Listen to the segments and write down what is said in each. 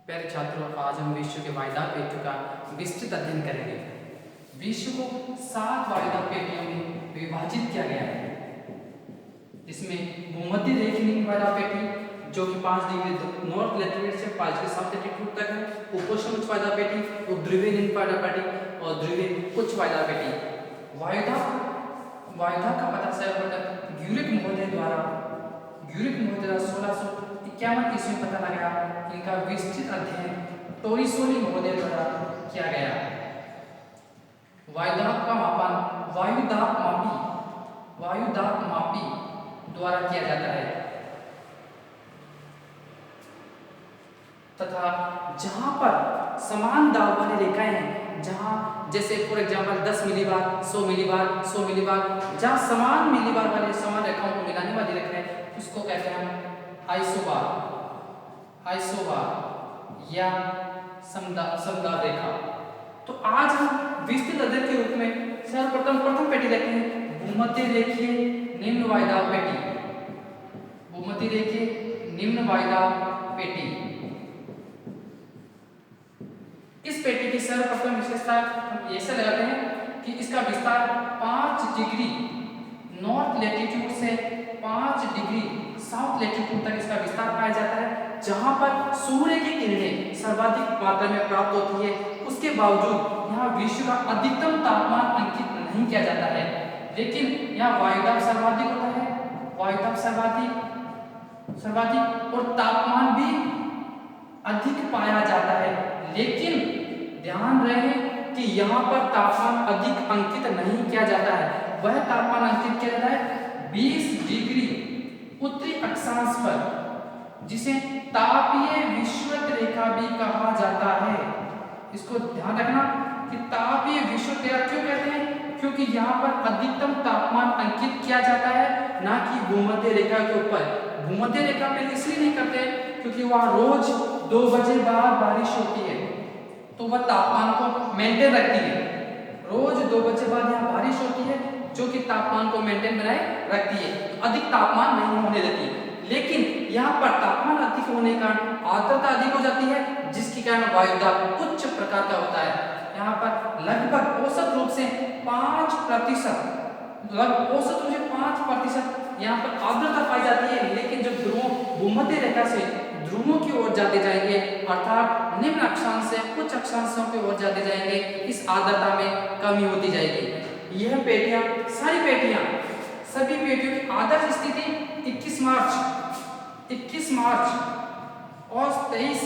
प्यारे छात्रों, आज हम विश्व के वायदा पेटियों का विस्तृत अध्ययन करेंगे। विश्व को 7 वायदा पेटियों में विभाजित किया गया है, जिसमें भूमध्य रेखीय वायदा पेटी जो कि 5 डिग्री नॉर्थ लैटिट्यूड से 5 डिग्री साउथ लैटिट्यूड तक है, उपोष्ण उच्च वायदा पेटी, उपध्रुवीय निम्न वायदा पेटी और ध्रुवीय उच्च वायदा पेटी। वायदा का पता सर्वप्रथम ग्यूरिक महोदय द्वारा 1651 ईस्वी में पता लगाया। इनका विस्तृत अध्ययन टोरिसोली महोदय द्वारा किया गया। वायुदाब का मापन वायुदाब मापी द्वारा किया जाता है तथा जहां पर समान दाब वाली रेखाएं हैं, जहां जैसे for example 10 millibar, 100 millibar, 100 millibar, जहां समान मिलीबार वाले समान रेखाओं को मिलाने वाली रेखाएं, उसको कहते हैं हम आइसोबार या समदाब रेखा। तो आज हम विस्तृत अध्ययन के रूप में सर्वप्रथम प्रथम पेटी देखते हैं, भूमध्य रेखीय निम्न वायदाब पेटी। भूमध्य रेखीय निम्न वायदाब पेटी। इस पेटी की सर्वप्रथम विशेषता हम ऐसे लगाते हैं कि इसका विस्तार 5 डिग्री नॉर्थ लैटिट्यूड से 5 डिग्री साउथ लैटिट्यूड तक इसका विस्तार पाया जाता है, जहां पर सूर्य की किरणें सर्वाधिक मात्रा में प्राप्त होती है। उसके बावजूद यहाँ विश्व का अधिकतम तापमान अंकित नहीं किया जाता है, लेकिन यहाँ वायुदाब सर्वाधिक होता है, वायुदाब सर्वाधिक और तापमान भी अधिक पाया जाता है। लेकिन ध्यान रहे कि यहाँ पर तापमान अधिक अंकित नहीं किया जाता है। वह तापमान अंकित किया जाता है 20 डिग्री उत्तरी अक्षांश पर, जिसे तापीय विषुवत रेखा भी कहा जाता है। इसको ध्यान रखना कि तापीय विषुवत रेखा क्यों कहते हैं, क्योंकि यहाँ पर अधिकतम तापमान अंकित किया जाता है, ना कि भूमध्य रेखा के ऊपर। भूमध्य रेखा पे इसलिए नहीं करते क्योंकि वहाँ रोज 2 बजे बाद बारिश होती है, तो वह तापमान को मेंटेन रखती है। रोज 2 बजे बाद यहाँ बारिश होती है, जो कि तापमान को मेंटेन बनाए रखती है, अधिक तापमान नहीं होने देती। लेकिन यहाँ पर तापमान अधिक होने का आर्द्रता अधिक हो जाती है, जिसके कारण वायुदाब उच्च प्रकार का होता है। यहाँ पर लगभग औसत रूप से 5% यहाँ पर आर्द्रता पाई जाती है। लेकिन जब भूमध्य रेखा से ध्रुवों की ओर जाते जाएंगे, अर्थात निम्न अक्षांश से उच्च अक्षांशों की ओर जाते जाएंगे, इस आर्द्रता में कमी होती जाएगी। यह पेटियां सभी पेटियों की आदर्श स्थिति 21 मार्च और 23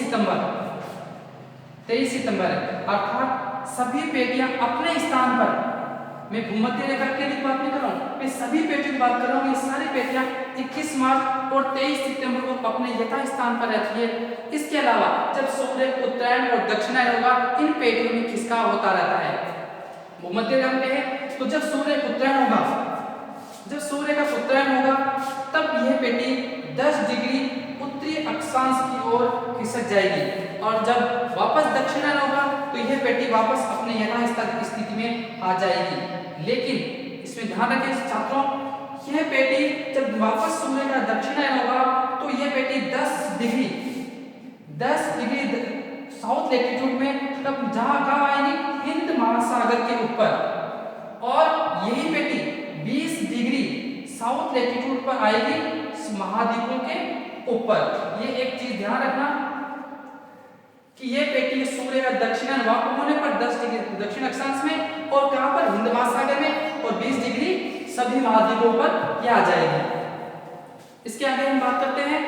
सितंबर अर्थात सभी पेटियां अपने स्थान पर। मैं भूमध्य रेखा के लिए बात नहीं कर रहा हूँ, मैं सभी पेटियों की बात कर रहा हूँ। ये सारी पेटियां 21 मार्च और 23 सितंबर को अपने यथा स्थान पर रहती है। इसके अलावा जब सूर्य उत्तरायण और दक्षिणायन होगा, इन पेटियों में खिसका होता रहता है। भूमध्य रेखा पे है, तो जब सूर्य का उत्तरायण होगा, तब यह पेटी 10 डिग्री उत्तरी अक्षांश की ओर खिसक जाएगी, और जब वापस दक्षिणायन होगा तो यह पेटी वापस अपने यथास्थित स्थिति में आ जाएगी। लेकिन इसमें ध्यान रखें छात्रों, यह पेटी जब वापस सूर्य का दक्षिणायन होगा तो यह पेटी 10 डिग्री साउथ लैटिट्यूड में तब कहाँ आएगी, हिंद महासागर के ऊपर, और यही पेटी 20 डिग्री साउथ लैटिट्यूड पर आएगी महाद्वीपों के ऊपर। ये एक चीज ध्यान रखना कि ये पेटी सूर्य का दक्षिणायन होने पर 10 डिग्री दक्षिण अक्षांश में, और कहां पर, हिंद महासागर में, और 20 डिग्री सभी महाद्वीपों पर यह आ जाएगी। इसके आगे हम बात करते हैं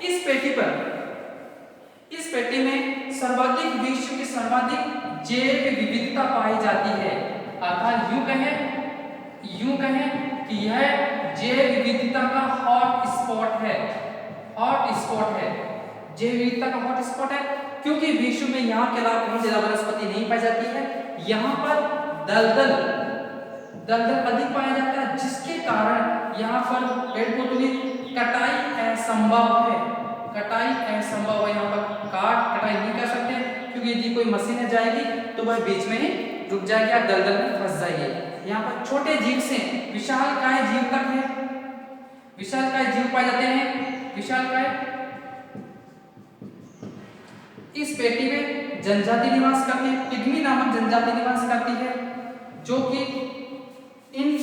इस पेटी में सर्वाधिक विश्व की सर्वाधिक जैव विविधता पाई जाती है। अर्थात यूं कहें कि यह जैव विविधता का हॉट स्पॉट है। जैव विविधता का हॉट स्पॉट है क्योंकि विश्व में यहाँ के अलावा कौन ज्यादा वनस्पति नहीं पाई जाती है। यहाँ पर दलदल अधिक पाया जाता है, जिसके कारण यहाँ पर पेड़ पौधों की कटाई असंभव है। यहाँ पर कटाई नहीं कर सकते, क्योंकि यदि कोई मशीन जाएगी तो वह बीच में ही रुक जाएगी या दलदल में फंस जाएगी। यहाँ पर छोटे जीव से विशालकाय जीव तक है, विशालकाय जीव पाए जाते हैं। विशालकाय इस पेटी में जनजाति निवास करती है, पिग्मी नामक जनजाति निवास करती है, जो कि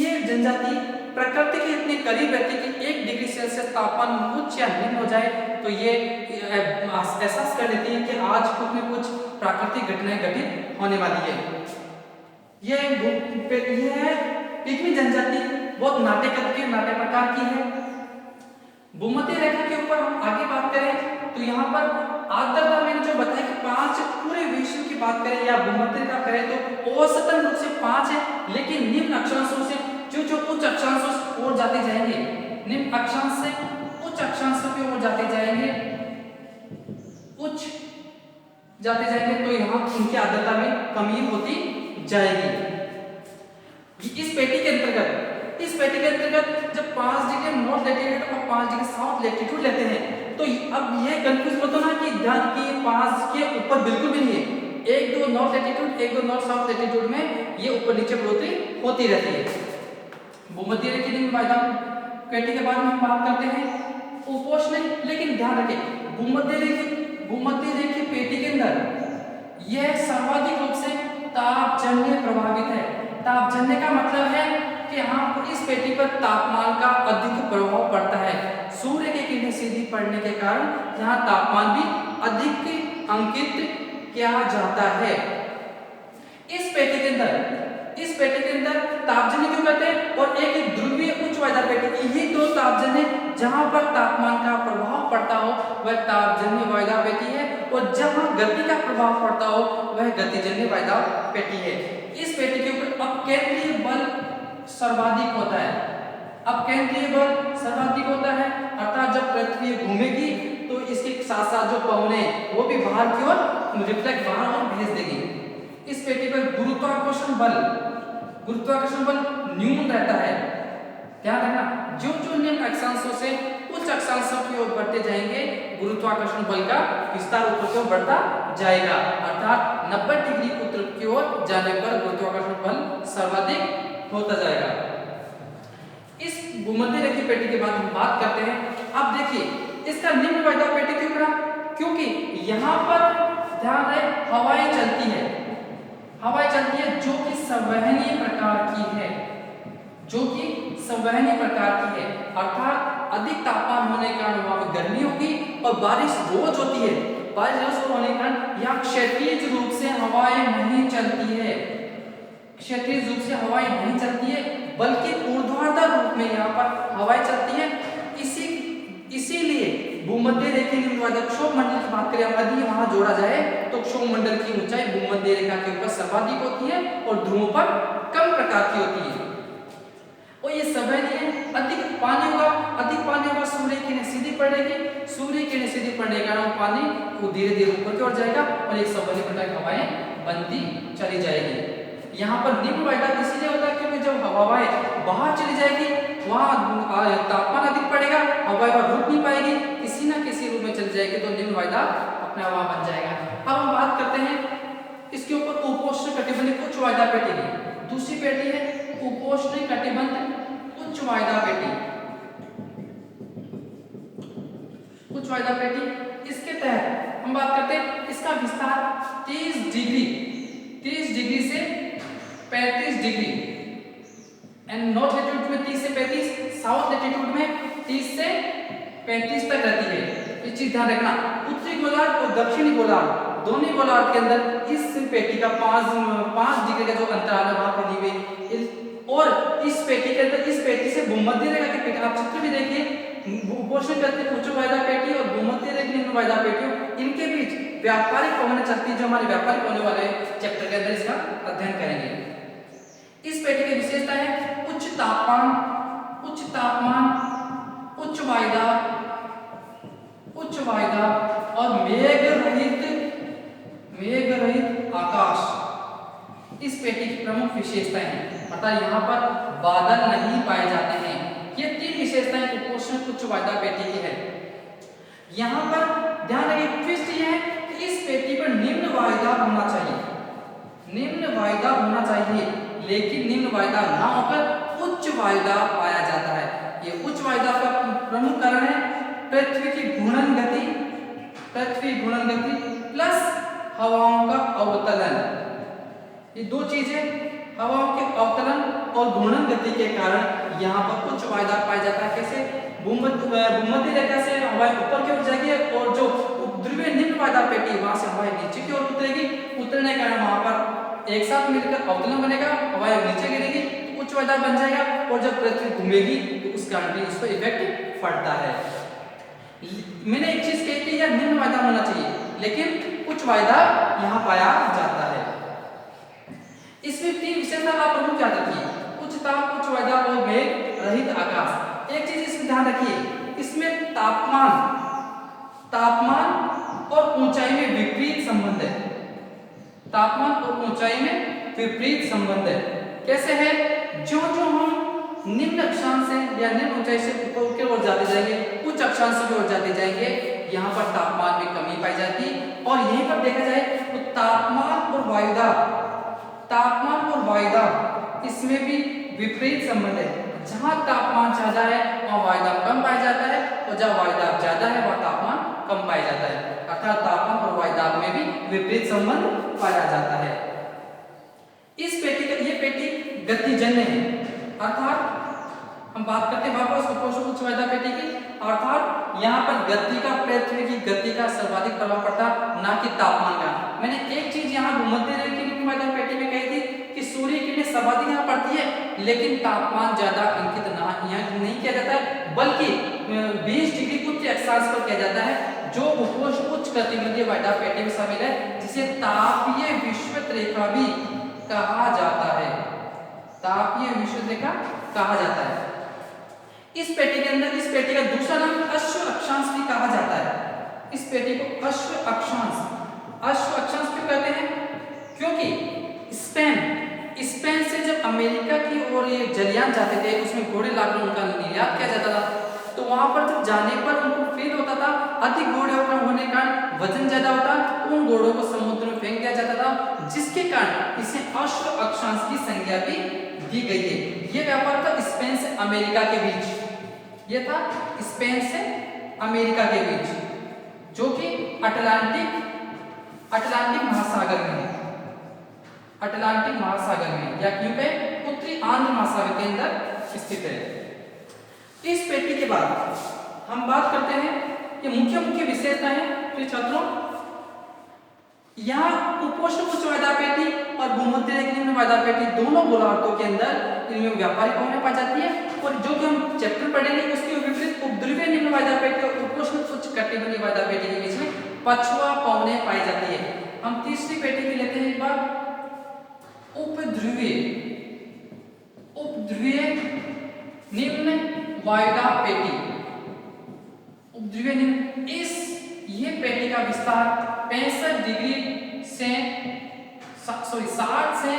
ये जनजाति प्रकृति के इतने करीब रहती है कि 1 डिग्री सेल्सियस तापमान उच्च या निम्न हो जाए तो ये एहसास कर लेती है कि आज कुछ न कुछ प्राकृतिक घटनाएं घटित होने वाली है। ये है पिग्मी जनजाति, बहुत नाटे प्रकार की है। भूमध्य रेखा के ऊपर हम आगे बात करें तो यहाँ पर आर्द्रता मैंने जो बताया कि 5 पूरे विश्व की बात करें या भूमध्य रेखा करें तो औसतन रूप से 5 है, लेकिन निम्न अक्षांशों से जो उच्च अक्षांशों की ओर जाते जाएंगे, निम्न अक्षांश से उच्च अक्षांशों की ओर जाते जाएंगे, तो यहाँ उनकी आर्द्रता में कमी होती जाएगी। इस पेटी के अंतर्गत जब 5 डिग्री नॉर्थ लैटिट्यूड और 5 डिग्री साउथ लैटिट्यूड लेते हैं तो अब यह कंफ्यूज मत होना कि ध्यान की 5 के ऊपर बिल्कुल भी नहीं है। 1-2 north latitude 1-2 north south latitude में ये ऊपर नीचे बढ़ोतरी होती रहती है। भूमध्य रेखा की वायदा पेटी के बाद में हम बात करते हैं उपोष्ण, लेकिन ध्यान रखें भूमध्य रेखा पेटी के अंदर यह सर्वाधिक रूप से तापजन्य प्रभावित है। तापजन्य का मतलब है कि यहाँ पर इस पेटी पर तापमान का अधिक प्रभाव पड़ता है। सूर्य की किरणें सीधी पड़ने के कारण यहाँ तापमान भी अधिक अंकित किया जाता है। इस पेटी के अंदर तापजन्य क्यों कहते हैं, और एक ध्रुवीय उच्च वायदा पेटी, यही 2 तापजन्य जहां पर तापमान का प्रभाव पड़ता हो वह तापजन्य वायदा पेटी है, और जहां गति का प्रभाव पड़ता हो वह गतिजन्य वायदा पेटी है। इस पेटी के ऊपर अपकेंद्रीय बल सर्वाधिक होता है, अर्थात जब पृथ्वी घूमेगी तो इसके साथ साथ जो पवने वो भी बाहर की ओर रिफ्लेक्ट बाहर और भेज देगी। इस पेटी पर गुरुत्वाकर्षण बल न्यून रहता है। ध्यान रखना, जो निम्न अक्षांशों से उच्च अक्षांशों की ओर बढ़ते जाएंगे गुरुत्वाकर्षण बल का विस्तार ऊपर की ओर बढ़ता जाएगा, अर्थात 90 डिग्री उत्तर की ओर जाने पर गुरुत्वाकर्षण बल सर्वाधिक होता जाएगा। इस भूमध्य रेखा पेटी के बाद हम बात करते हैं, अब देखिए इसका निम्न वायदा पेटी क्यों कहा, क्योंकि यहाँ पर ध्यान रहे हवाएं चलती है जो कि संवहनीय प्रकार की है, अर्थात अधिक तापमान होने के कारण वहां पर गर्मी होगी और बारिश रोज होती है। बारिश रोज होने के कारण यहाँ क्षैतिज रूप से हवाएं नहीं चलती है, बल्कि ऊर्ध्वाधर रूप में यहाँ पर हवाएं चलती है। इसीलिए भूमध्य रेखा की क्षोभ मंडल की बात करें यदि वहां जोड़ा जाए तो क्षोभ मंडल की ऊंचाई भूमध्य रेखा के ऊपर सर्वाधिक होती है और ध्रुवों पर कम प्रकार की होती है। और ये संवहनीय अधिक पानी होगा, सूर्य की किरणें सीधी पड़ने के कारण पानी वो धीरे धीरे ऊपर की ओर जाएगा और एक संवहनीय प्रकार की हवाएं बनती चली जाएगी। यहाँ पर निम्न वायदा इसीलिए होता है क्योंकि जब हवाएं बाहर चली जाएगी वहां तापमान अधिक पड़ेगा, हवाएं रुक नहीं पाएगी, किसी ना किसी रूप में चली जाएगी तो निम्न वायदा अपने हवा बन जाएगा। अब हम बात करते हैं इसके ऊपर उपोष्ण कटिबंधीय उच्च वायदा पेटी की। दूसरी पेटी है उपोष्ण कटिबंध उच्च वायदा पेटी। इसके तहत हम बात करते हैं इसका विस्तार 30 डिग्री से 35 डिग्री एंड नॉर्थ लैटिट्यूड में 30 से 35, साउथ लैटिट्यूड में 30 से 35 तक रहती है। इस चीज ध्यान रखना, उत्तरी गोलार्ध और दक्षिणी गोलार्ध दोनों गोलार्ध के अंदर इस पेटी का 5 डिग्री का जो अंतराल है वहां पर दी गई। और इस पेटी के अंदर इस पेटी से भूमध्य रेखा की पेटी, आप चित्र भी देखिए, उपोष्ण करते उच्च वायदा पेटी और भूमध्य रेखा निम्न वायदा पेटी, इनके बीच व्यापारिक पवनें चलती है, जो हमारे व्यापारिक होने वाले चैप्टर के अंदर इसका अध्ययन करेंगे। इस पेटी की विशेषता है उच्च तापमान, उच्च वायदा और मेघ रहित आकाश इस पेटी की प्रमुख विशेषताएं हैं, अर्थात यहाँ पर बादल नहीं पाए जाते हैं। ये 3 विशेषताएं उपोष्ण उच्च वायदा पेटी की है। यहाँ पर ध्यान रखिए ट्विस्ट ये है कि इस पेटी पर निम्न वायदा होना चाहिए, लेकिन निम्न वायदा ना होकर उच्च वायदा पाया जाता है। ये उच्च वायदा का प्रमुख कारण है पृथ्वी घूर्णन गति प्लस हवाओं का अवतलन। ये दो चीजें, हवाओं के अवतलन और घूर्णन गति के कारण यहाँ पर उच्च वायुदाब पाया जाता है। कैसे? भूमध्य रेखा से हवाएं ऊपर की ओर जाएगी और जो उपध्रुवीय निम्न वायुदाब पेटी वहां से हवाएं नीचे की ओर उतरेगी। उतरने के कारण वहां पर एक साथ मिलकर अवतलन बनेगा, हवाएं नीचे गिरेगी, उच्च वायुदाब बन जाएगा और जब पृथ्वी घूमेगी तो उस कारण भी इस पर इफेक्ट पड़ता है। मैंने एक चीज कही थी, यह निम्न वायुदाब होना चाहिए, लेकिन उच्च वायुदाब यहाँ पाया जाता है। इसमें 3 विशेषता आप प्रमुख याद रखिए, उच्च ताप, उच्च वायुदाब और मेघ रहित आकाश। एक चीज इसमें ध्यान रखिए, इसमें तापमान और ऊंचाई में विपरीत संबंध है। तापमान और ऊंचाई में विपरीत संबंध है। कैसे है? जो हम निम्न अक्षांश से या निम्न ऊंचाई से ऊपर की ओर जाते जाएंगे, उच्च अक्षांश की ओर जाते जाएंगे, यहाँ पर तापमान में कमी पाई जाती है। और यहीं पर देखा जाए तो तापमान और वायुदाब इसमें भी विपरीत संबंध है। जहां तापमान ज्यादा है वहां वायुदाब कम पाया जाता है और जहां वायुदाब ज्यादा है वहां तापमान कम पाया जाता है। अर्थात तापमान और वायुदाब में भी विपरीत संबंध पाया जाता है। इस पेटी का, ये पेटी गतिजन्य है, अर्थात हम बात करते हैं वापस उच्च वायुदाब पेटी की, अर्थात यहाँ पर गति का, पृथ्वी की गति का सर्वाधिक प्रभाव पड़ता, ना कि तापमान का। मैंने एक चीज यहाँ भूमध्य रेखा की वायुदाब पेटी में कही थी कि सूर्य किरणें सर्वाधिक यहाँ पड़ती है, लेकिन तापमान ज्यादा अंकित यहाँ नहीं किया जाता है, बल्कि 20 डिग्री उच्च अक्षांश पर किया जाता है, जो उपोष्ण उच्च कटिबंधीय वायुदाब पेटी में शामिल है, जिसे तापीय विषुवत रेखा भी कहा जाता है। तापीय विषुवत रेखा कहा जाता है। इस पेटी के अंदर, इस पेटी का दूसरा नाम अश्व अक्षांश भी कहा जाता है। इस पेटी को अश्व अक्षांश क्यों कहते हैं? क्योंकि स्पेन से जब अमेरिका की ओर ये जलयान जाते थे, उसमें घोड़े लाकर उनका निर्यात किया जाता था, तो वहां पर जब जाने पर उनको फील होता था अधिक घोड़े होने के कारण वजन ज्यादा होता, तो उन घोड़ों को समुद्र में फेंक दिया जाता था, जिसके कारण इसे अश्व अक्षांश की संज्ञा भी दी गई है। ये व्यापार था स्पेन से अमेरिका के बीच, ये था स्पेन से अमेरिका के बीच, जो कि अटलांटिक महासागर में है। अटलांटिक महासागर में या क्यों पे उत्तरी आंध्र महासागर के अंदर स्थित है। इस पेटी के बाद हम बात करते हैं कि मुख्य विशेषता है। तो छात्रों, यहाँ उपोष्ण उच्च वायुदाब पेटी और भूमध्य रेखा निम्न वायुदाब पेटी दोनों गोलार्धों के अंदर इनमें व्यापारिक पवनें पाई जाती है, और जो कि हम चैप्टर पढ़ेंगे उसके विपरीत उपध्रुवीय निम्न वायुदाब पेटी और उपोष्ण उच्च कटिबंधीय वायुदाब पेटी के बीच में पछुआ पवनें पाई जाती है। हम तीसरी पेटी की लेते हैं एक बार, उपध्रुवीय निम्न वायुदाब पेटी। उपध्रुवीय निम्न, ये पेटी का विस्तार 65 डिग्री से 60 से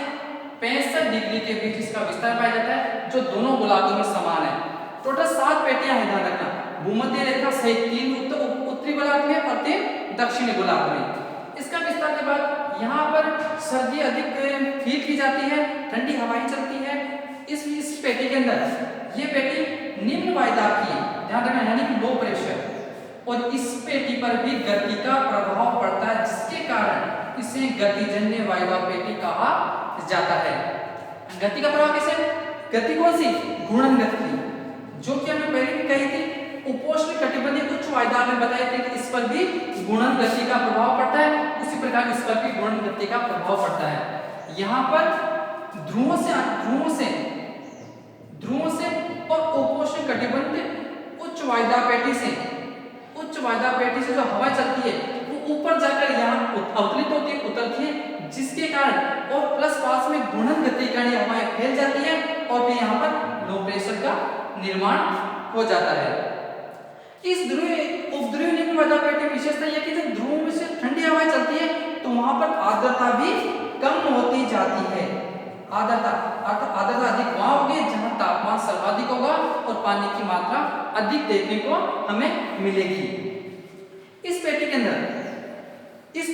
65 डिग्री के बीच इसका विस्तार पाया जाता है, जो दोनों गोलार्धों में समान है। टोटल 7 पेटियां हैं, ध्यान रखना। भूमध्य रेखा सहित 3 उत्तरी गोलार्ध में और 3 दक्षिणी गोलार्ध में। इसका विस्तार के बाद यहाँ पर सर्दी अधिक फील की जाती है, ठंडी हवाएं चलती है। इस पेटी के अंदर ये पेटी निम्न वायुदाब की, ध्यान रखना, यानी कि लो प्रेशर, और इस पेटी पर भी गति का प्रभाव पड़ता है, जिसके कारण इसे गतिजन्य वायुदाब पेटी कहा जाता है। गति का प्रभाव कैसे? गति कौन सी? घूर्णन गति, जो कि हमने पहले भी कही थी। उपोष्ण कटिबंधीय उच्च वायुदाब में बताया था कि इस पर भी घूर्णन गति का प्रभाव पड़ता है, उसी प्रकार इस पर भी घूर्णन गति का प्रभाव पड़ता है। यहाँ पर ध्रुवों से और उपोष्ण कटिबंधीय उच्च वायुदाब पेटी से जो हवा चलती है वो ऊपर जाकर यहाँ अवतलित होती है, उतरती है, जिसके कारण और प्लस पास में घूर्णन गति के कारण हवाएं फैल जाती है और फिर यहाँ पर लो प्रेशर का निर्माण हो जाता है। इस उपध्रुवीय निम्न वायुदाब पेटी की विशेषता यह कि जब ध्रुवों में से ठंडी हवाएं चलती है तो वहां पर आर्द्रता भी कम होती जाती है। आर्द्रता अधिक वहां होगी जहां तापमान सर्वाधिक होगा और पानी की मात्रा अधिक देखने को हमें मिलेगी। इस पेटी के अंदर, इस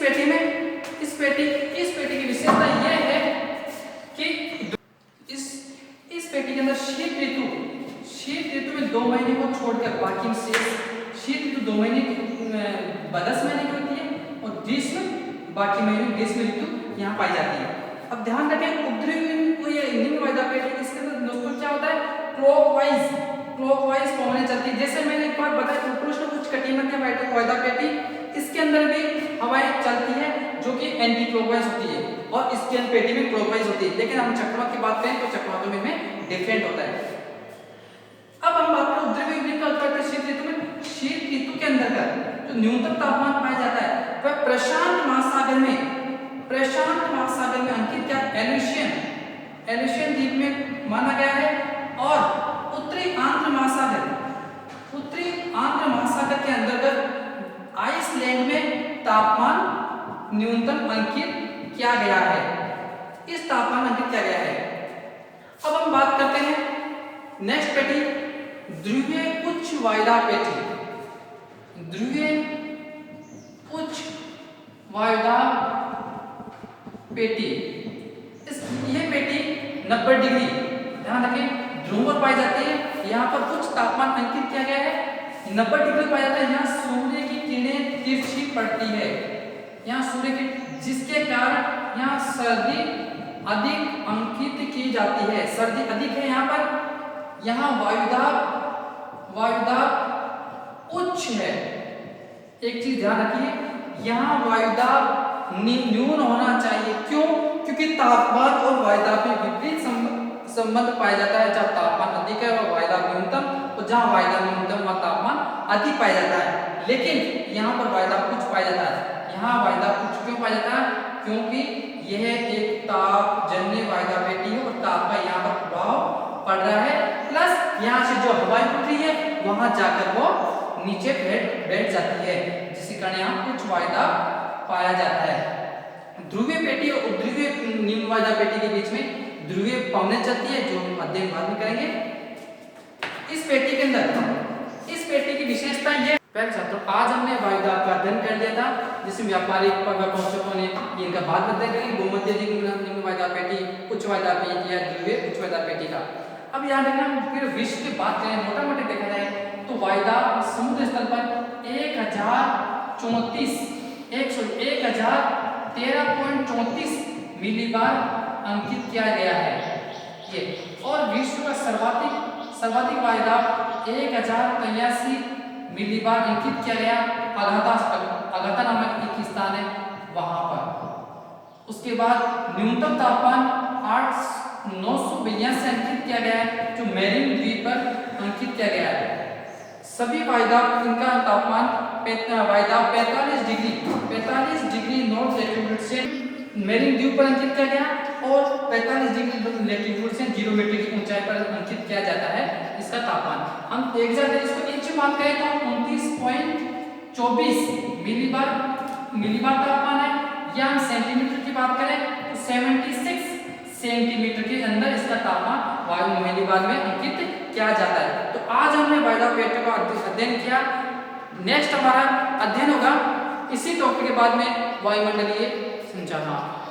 पेटी की विशेषता यह है कि इस पेटी के अंदर शीत ऋतु में 2 महीने को छोड़कर बाकी में शेष शीत ऋतु 2 महीने 10 महीने की होती है और ग्रीष्म बाकी महीने ग्रीष्म ऋतु यहाँ पाई जाती है। अब ध्यान रखें उपद्रवी ये निम्न वायदा पेटी, इसके अंदर दोस्तों क्या होता है, क्लॉकवाइज पवनें चलती है। जैसे मैंने एक बार बताया उष्ण उच्च कटिबंधीय वायदा पेटी, इसके अंदर भी हवाएं चलती है जो कि एंटी क्लॉकवाइज होती है और इसके पेटी में क्लॉकवाइज होती है। लेकिन हम चक्रवात की बात करें तो चक्रवातों में डिफरेंट होता है। अब हम बात करें उपद्रवी अग्नि का उत्पादन शीत ऋतु में। शीत ऋतु के अंतर्गत जो न्यूनतम तापमान पाया जाता है वह प्रशांत महासागर में अंकित क्या एलिशियन द्वीप में माना गया है और उत्तरी आंध्र महासागर के अंतर्गत आइसलैंड में तापमान न्यूनतम अंकित किया गया है। इस तापमान अंकित किया गया है। अब हम बात करते हैं नेक्स्ट पेटी, ध्रुवीय उच्च वायदा पेटी। ध्रुवीय उच्च वायदा पेटी, यह पेटी 90 डिग्री, ध्यान रखें, ध्रुव पर पाई जाती है। यहाँ पर उच्च तापमान अंकित किया गया है, 90 डिग्री पाया जाता है। यहाँ सूर्य की किरणें तिरछी पड़ती है, यहाँ सूर्य की, जिसके कारण यहाँ सर्दी अधिक अंकित की जाती है। सर्दी अधिक है यहाँ पर। यहाँ वायुदाब उच्च है। एक चीज ध्यान रखिए, यहाँ वायुदाब न्यून होना चाहिए। क्यों? क्योंकि तापमान और वायुदाब में विपरीत संबंध पाया जाता है। जहाँ तापमान अधिक है वह वायुदाब न्यूनतम, और जहाँ वायुदाब न्यूनतम वह तापमान अधिक पाया जाता है। लेकिन यहाँ पर वायुदाब उच्च पाया जाता है। यहाँ वायुदाब उच्च क्यों पाया जाता है? क्योंकि यह एक तापजन्य वायदा पेटी है और ताप का यहाँ पर प्रभाव पड़ रहा है, प्लस यहाँ से जो हवाएं उठ रही है वहां जाकर वो नीचे बैठ जाती है, जिसके कारण यहाँ कुछ वायदा पाया जाता है। ध्रुवीय पेटी और उपध्रुवीय निम्न वायदा पेटी के बीच में ध्रुवीय पवनें चलती है, जो हम अध्ययन बाद में करेंगे। इस पेटी के अंदर इस पेटी की विशेषता ये, पहले छात्रों आज हमने वायुदाब का अध्ययन कर लिया था, जिसमें व्यापारिक प्रकोष्ठकों ने इनका बाद बदल करेंगे, भूमध्य निम्न वायदा पेटी, उच्च वायदा पेटी या ध्रुवीय उच्च वायदा पेटी का। अब याद रखना, फिर विश्व की बात करें मोटा मोटे देखा जाए तो वायुदाब समुद्र स्तर पर 1013.34 मिलीबार अंकित किया गया है ये, और विश्व का सर्वाधिक वायुदाब 1083 मिलीबार अंकित किया गया अगाथा नामक एक स्थान है वहां पर। उसके बाद न्यूनतम तापमान 982 से अंकित किया गया है, जो मेरिन द्वीप पर अंकित किया गया है। सभी वायुदाब, इनका तापमान वायुदाब 45 डिग्री नॉर्थ लैटिट्यूड से मेरिन द्वीप पर अंकित किया गया, और 45 डिग्री लैटिट्यूड से 0 मीटर की ऊंचाई पर अंकित किया जाता है इसका तापमान। हम एग्जैक्ट इसको इंच में बात करें तो 29.24 मिलीबार तापमान है, या हम सेंटीमीटर की बात करें तो 76 सेंटीमीटर के अंदर इसका तापमान वायु मिलीबार में अंकित किया जाता है। तो आज हमने वायुदाब पेटी का अध्ययन किया। नेक्स्ट हमारा अध्ययन होगा इसी टॉपिक के बाद में वायुमंडलीय संचालन।